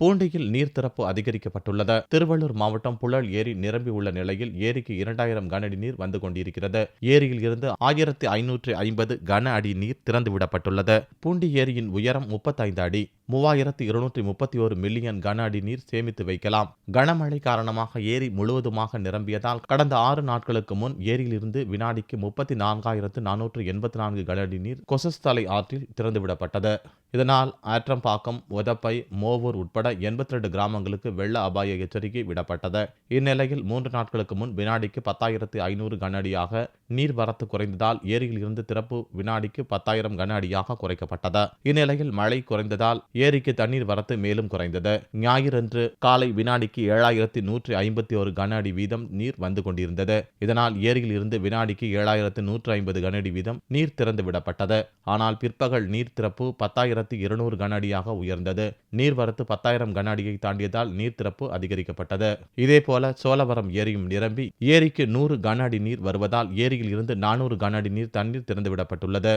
பூண்டியில் நீர் திறப்பு அதிகரிக்கப்பட்டுள்ளது. திருவள்ளூர் மாவட்டம் புழல் ஏரி நிரம்பியுள்ள நிலையில் ஏரிக்கு 2000 கன அடி நீர் வந்து கொண்டிருக்கிறது. ஏரியில் இருந்து 1550 கன அடி நீர் திறந்துவிடப்பட்டுள்ளது. பூண்டி ஏரியின் உயரம் 35 அடி. 3231 மில்லியன் கன அடி நீர் சேமித்து வைக்கலாம். கனமழை காரணமாக ஏரி முழுவதுமாக நிரம்பியதால் கடந்த 6 நாட்களுக்கு முன் ஏரியிலிருந்து வினாடிக்கு 34,484 கன அடி நீர் கொசஸ்தலை ஆற்றில் திறந்துவிடப்பட்டது. இதனால் ஆற்றம்பாக்கம், ஒதப்பை, மோவூர் உட்பட 82 கிராமங்களுக்கு வெள்ள அபாய எச்சரிக்கை விடப்பட்டது. இந்நிலையில் 3 நாட்களுக்கு முன் வினாடிக்கு 10,500 கன அடியாக நீர்வரத்து குறைந்ததால் ஏரியில் இருந்து திறப்பு வினாடிக்கு 10,000 கன அடியாக குறைக்கப்பட்டது. இந்நிலையில் மழை குறைந்ததால் ஏரிக்கு தண்ணீர் வரத்து மேலும் குறைந்தது. ஞாயிறன்று காலை வினாடிக்கு 7,151 கன அடி வீதம் நீர் வந்து கொண்டிருந்தது. இதனால் ஏரியில் இருந்து வினாடிக்கு 7,150 கன அடி வீதம் நீர் திறந்து விடப்பட்டது. ஆனால் பிற்பகல் நீர் திறப்பு 10,200 கன அடியாக உயர்ந்தது. நீர்வரத்து 10,000 கன அடியை தாண்டியதால் நீர் திறப்பு அதிகரிக்கப்பட்டது. இதேபோல சோழவரம் ஏரியும் நிரம்பி ஏரிக்கு 100 கன அடி நீர் வருவதால் ஏரியில் இருந்து 400 கன அடி நீர் தண்ணீர் திறந்துவிடப்பட்டுள்ளது.